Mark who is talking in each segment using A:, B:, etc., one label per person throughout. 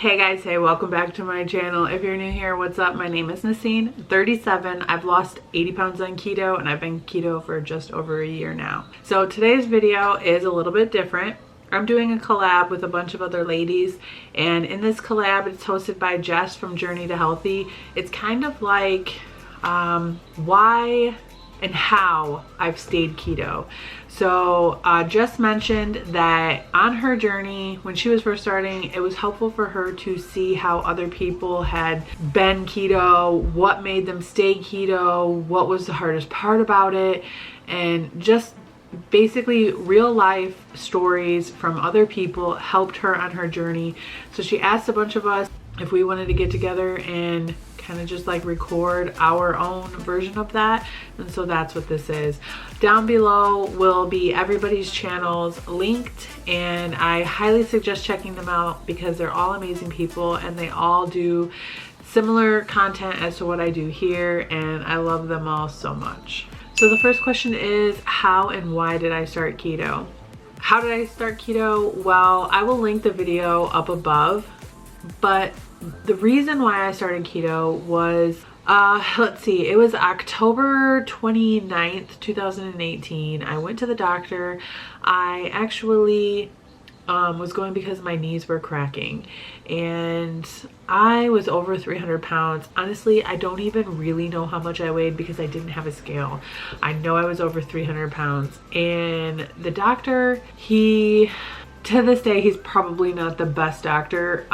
A: Hey guys, hey, welcome back to my channel. If you're new here, what's up? My name is Nacine, 37. I've lost 80 pounds on keto and I've been keto for just over a year now. So today's video is a little bit different. I'm doing a collab with a bunch of other ladies, and in this collab it's hosted by Jess from Journey to Healthy. It's kind of like why and how I've stayed keto. So Jess mentioned that on her journey, when she was first starting, it was helpful for her to see how other people had been keto, what made them stay keto, what was the hardest part about it, and just basically real life stories from other people helped her on her journey. So she asked a bunch of us if we wanted to get together and kind of just like record our own version of that, and so that's what this is. Down below will be everybody's channels linked, and I highly suggest checking them out because they're all amazing people and they all do similar content as to what I do here, and I love them all so much. So the first question is, how and why did I start keto? How did I start keto? Well, I will link the video up above, but the reason why I started keto was, let's see, it was October 29th, 2018. I went to the doctor. I actually was going because my knees were cracking, and I was over 300 pounds. Honestly, I don't even really know how much I weighed because I didn't have a scale. I know I was over 300 pounds, and the doctor, to this day, he's probably not the best doctor.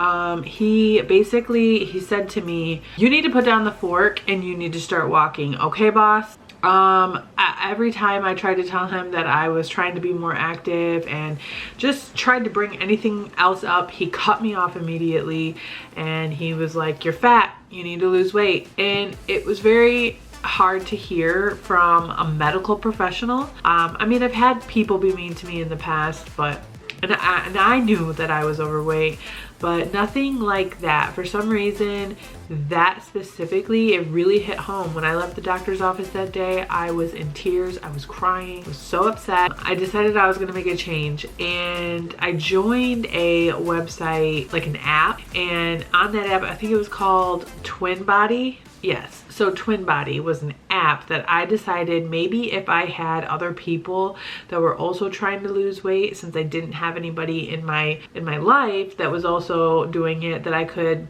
A: He said to me, you need to put down the fork and you need to start walking. Okay, boss? Every time I tried to tell him that I was trying to be more active and just tried to bring anything else up, he cut me off immediately, and he was like, you're fat, you need to lose weight. And it was very hard to hear from a medical professional. I mean, I've had people be mean to me in the past, but and I knew that I was overweight, but nothing like that. For some reason, that specifically, it really hit home. When I left the doctor's office that day, I was in tears. I was crying. I was so upset. I decided I was going to make a change, and I joined a website, like an app, and on that app, I think it was called Twin Body. Yes, so Twin Body was an app that I decided maybe if I had other people that were also trying to lose weight, since I didn't have anybody in my life that was also doing it, that I could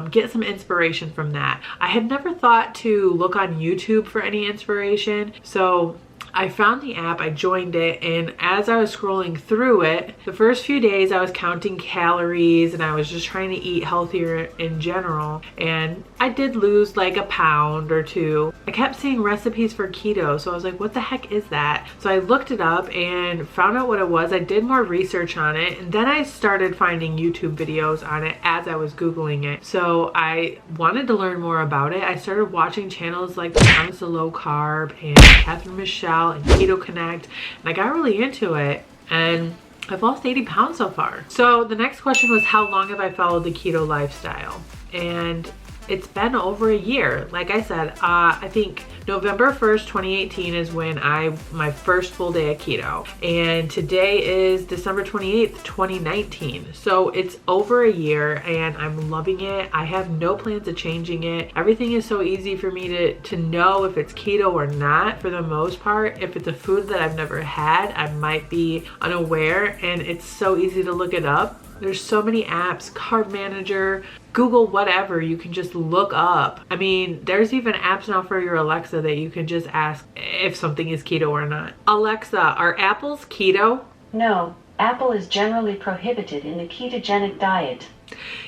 A: get some inspiration from that. I had never thought to look on YouTube for any inspiration, so I found the app, I joined it, and as I was scrolling through it, the first few days I was counting calories and I was just trying to eat healthier in general, and I did lose like a pound or two. I kept seeing recipes for keto, so I was like, what the heck is that? So I looked it up and found out what it was. I did more research on it, and then I started finding YouTube videos on it as I was Googling it. So I wanted to learn more about it. I started watching channels like Thomas the Low Carb and Catherine Michelle and Keto Connect, and I got really into it, and I've lost 80 pounds so far. So the next question was, how long have I followed the keto lifestyle? And it's been over a year. Like I said, I think November 1st, 2018 is when my first full day of keto. And today is December 28th, 2019. So it's over a year and I'm loving it. I have no plans of changing it. Everything is so easy for me to know if it's keto or not, for the most part. If it's a food that I've never had, I might be unaware, and it's so easy to look it up. There's so many apps, Carb Manager, Google, whatever, you can just look up. I mean, there's even apps now for your Alexa that you can just ask if something is keto or not. Alexa, are apples keto?
B: No, apple is generally prohibited in the ketogenic diet.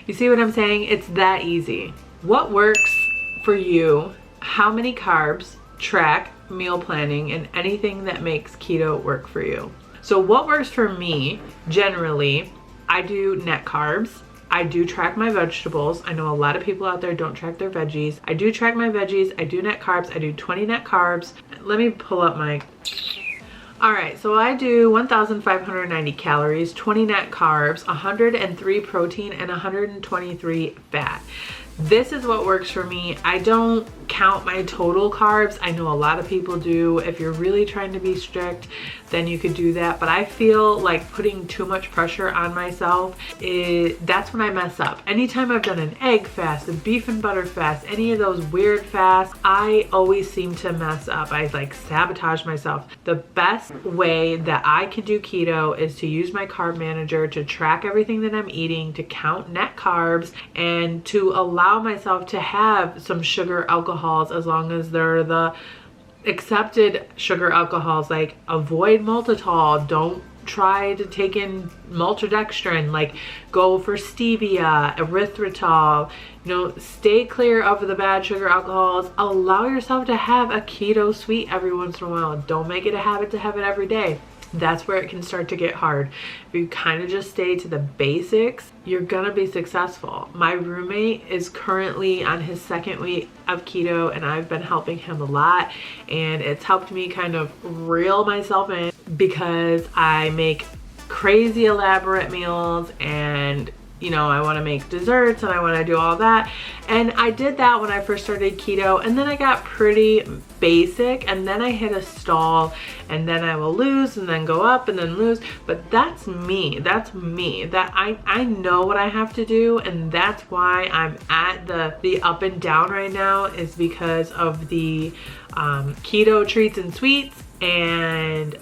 A: You see what I'm saying? It's that easy. What works for you? How many carbs? Track, meal planning, and anything that makes keto work for you. So what works for me, generally, I do net carbs. I do track my vegetables. I know a lot of people out there don't track their veggies. I do track my veggies. I do net carbs. I do 20 net carbs. Let me pull up my... Alright, so I do 1,590 calories, 20 net carbs, 103 protein, and 123 fat. this is what works for me. I don't count my total carbs. I know a lot of people do. If you're really trying to be strict, then you could do that. But I feel like putting too much pressure on myself, that's when I mess up. Anytime I've done an egg fast, a beef and butter fast, any of those weird fasts, I always seem to mess up. I like sabotage myself. The best way that I can do keto is to use my carb manager to track everything that I'm eating, to count net carbs, and to allow myself to have some sugar alcohols as long as they're the accepted sugar alcohols. Like avoid maltitol, don't try to take in maltodextrin, like go for stevia, erythritol, you know, stay clear of the bad sugar alcohols. Allow yourself to have a keto sweet every once in a while. Don't make it a habit to have it every day. That's where it can start to get hard. If you kind of just stay to the basics, you're gonna be successful. My roommate is currently on his 2nd week of keto, and I've been helping him a lot, and it's helped me kind of reel myself in because I make crazy elaborate meals, and you know, I want to make desserts and I want to do all that. And I did that when I first started keto, and then I got pretty basic, and then I hit a stall, and then I will lose and then go up and then lose. But that's me. That's me. That I know what I have to do, and that's why I'm at the up and down right now, is because of the keto treats and sweets, and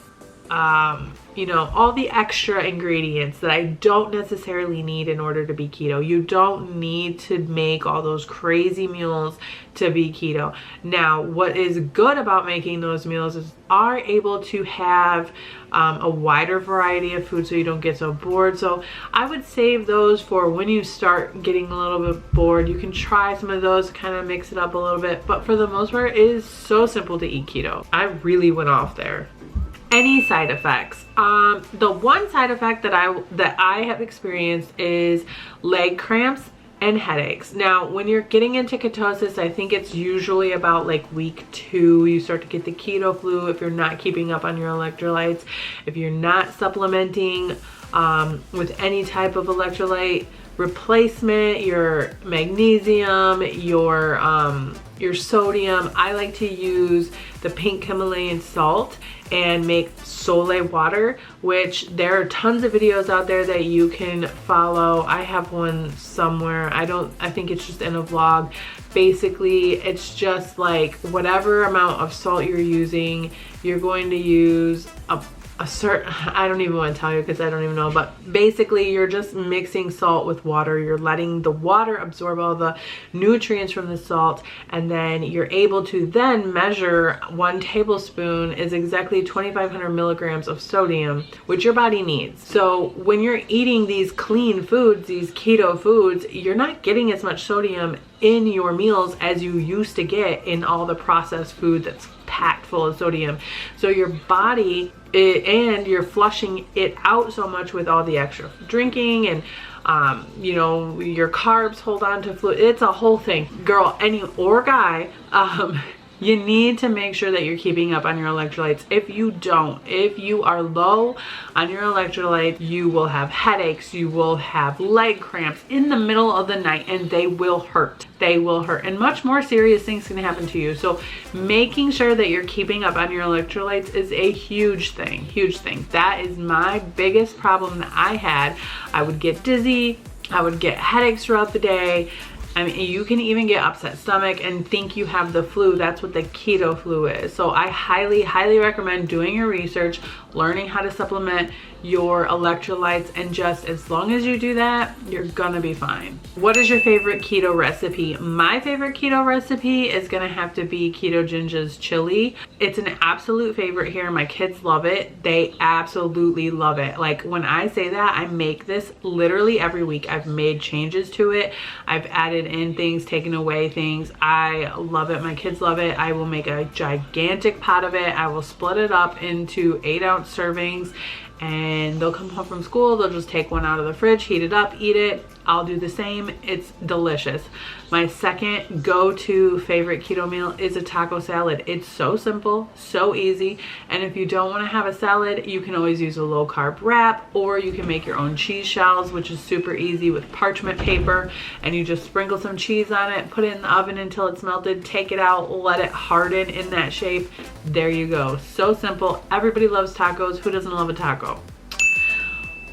A: you know, all the extra ingredients that I don't necessarily need in order to be keto. You don't need to make all those crazy meals to be keto. Now, what is good about making those meals is are able to have a wider variety of food so you don't get so bored. So I would save those for when you start getting a little bit bored. You can try some of those, kind of mix it up a little bit, but for the most part, it is so simple to eat keto. I really went off there. Any side effects? The one side effect that I have experienced is leg cramps and headaches. Now, when you're getting into ketosis, I think it's usually about like week 2, you start to get the keto flu if you're not keeping up on your electrolytes, if you're not supplementing with any type of electrolyte replacement, your magnesium, your sodium. I like to use the pink Himalayan salt and make Sole water, which there are tons of videos out there that you can follow. I have one somewhere. I think it's just in a vlog. Basically, it's just like whatever amount of salt you're using, you're going to use a certain, I don't even want to tell you because I don't even know, but basically you're just mixing salt with water. You're letting the water absorb all the nutrients from the salt, and then you're able to then measure 1 tablespoon is exactly 2,500 milligrams of sodium, which your body needs. So when you're eating these clean foods, these keto foods, you're not getting as much sodium in your meals as you used to get in all the processed food that's packed full of sodium. So your body, and you're flushing it out so much with all the extra drinking, and you know, your carbs hold on to fluid. It's a whole thing, girl, or guy. You need to make sure that you're keeping up on your electrolytes. If you don't, if you are low on your electrolytes, you will have headaches, you will have leg cramps in the middle of the night, and they will hurt. They will hurt, and much more serious things can happen to you. So making sure that you're keeping up on your electrolytes is a huge thing, huge thing. That is my biggest problem that I had. I would get dizzy, I would get headaches throughout the day. I mean, you can even get upset stomach and think you have the flu. That's what the keto flu is. So I highly, highly recommend doing your research, learning how to supplement your electrolytes, and just as long as you do that, you're gonna be fine. What is your favorite keto recipe? My favorite keto recipe is gonna have to be Keto Ginger's chili. It's an absolute favorite here. My kids love it. They absolutely love it. Like when I say that, I make this literally every week. I've made changes to it. I've added in things, taken away things. I love it. My kids love it. I will make a gigantic pot of it. I will split it up into 8-ounce servings, and they'll come home from school, they'll just take one out of the fridge, heat it up, eat it. I'll do the same. It's delicious. My second go-to favorite keto meal is a taco salad. It's so simple, so easy. And if you don't want to have a salad, you can always use a low carb wrap, or you can make your own cheese shells, which is super easy with parchment paper. And you just sprinkle some cheese on it, put it in the oven until it's melted, take it out, let it harden in that shape. There you go. So simple. Everybody loves tacos. Who doesn't love a taco?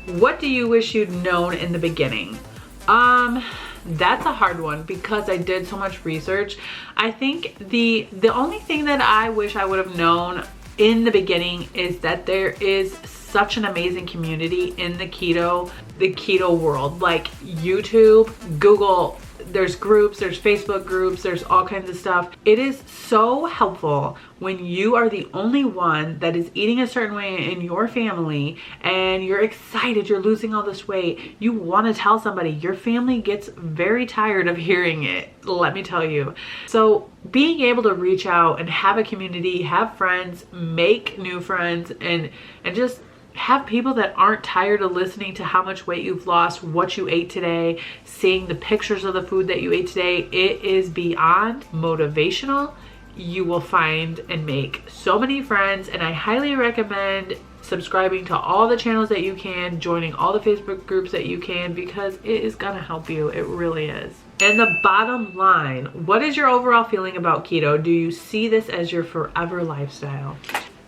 A: What do you wish you'd known in the beginning? That's a hard one because I did so much research. I think the only thing that I wish I would have known in the beginning is that there is such an amazing community in the keto world. Like YouTube, Google, there's groups, there's Facebook groups, there's all kinds of stuff. It is so helpful when you are the only one that is eating a certain way in your family and you're excited, you're losing all this weight. You want to tell somebody. Your family gets very tired of hearing it, let me tell you. So being able to reach out and have a community, have friends, make new friends, and just have people that aren't tired of listening to how much weight you've lost, what you ate today, seeing the pictures of the food that you ate today. It is beyond motivational. You will find and make so many friends, and I highly recommend subscribing to all the channels that you can, joining all the Facebook groups that you can, because it is gonna help you. It really is. And the bottom line, what is your overall feeling about keto? Do you see this as your forever lifestyle?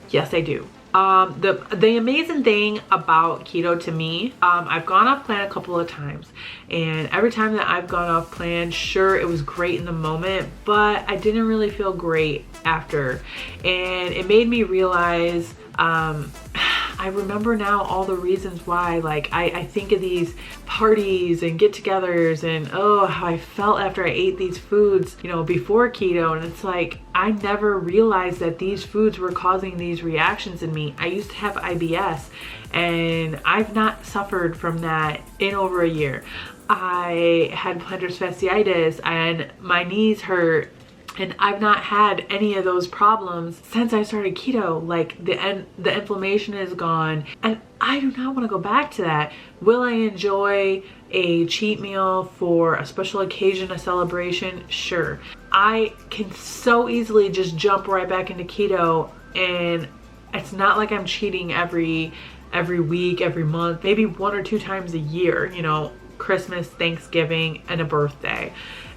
A: Yes, I do. The amazing thing about keto to me, I've gone off plan a couple of times, and every time that I've gone off plan, sure, it was great in the moment, but I didn't really feel great after. And it made me realize, I remember now all the reasons why. Like I think of these parties and get-togethers and how I felt after I ate these foods, you know, before keto, and it's like I never realized that these foods were causing these reactions in me. I used to have IBS, and I've not suffered from that in over a year. I had plantar fasciitis and my knees hurt, and I've not had any of those problems since I started keto. Like the inflammation is gone, and I do not want to go back to that. Will I enjoy a cheat meal for a special occasion, a celebration? Sure. I can so easily just jump right back into keto, and it's not like I'm cheating every week, every month, maybe 1 or 2 times a year, you know, Christmas, Thanksgiving, and a birthday.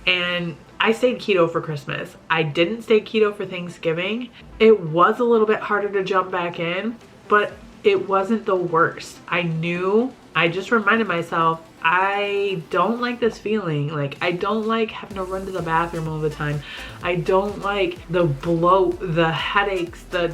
A: And I stayed keto for Christmas. I didn't stay keto for Thanksgiving. It was a little bit harder to jump back in, but it wasn't the worst. I just reminded myself, I don't like this feeling. Like, I don't like having to run to the bathroom all the time. I don't like the bloat, the headaches, the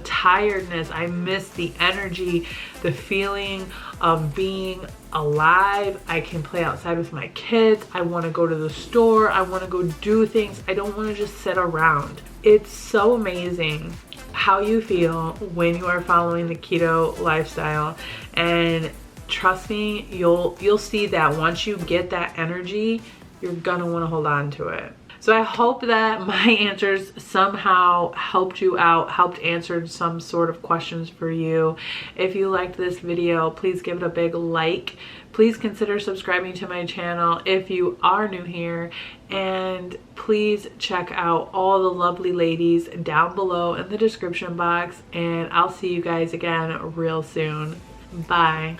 A: tiredness. I miss the energy, the feeling of being alive. I can play outside with my kids. I want to go to the store. I want to go do things. I don't want to just sit around. It's so amazing how you feel when you are following the keto lifestyle, and trust me, you'll see that once you get that energy, you're gonna want to hold on to it. So I hope that my answers somehow helped you out, helped answer some sort of questions for you. If you liked this video, please give it a big like. Please consider subscribing to my channel if you are new here, and please check out all the lovely ladies down below in the description box, and I'll see you guys again real soon. Bye.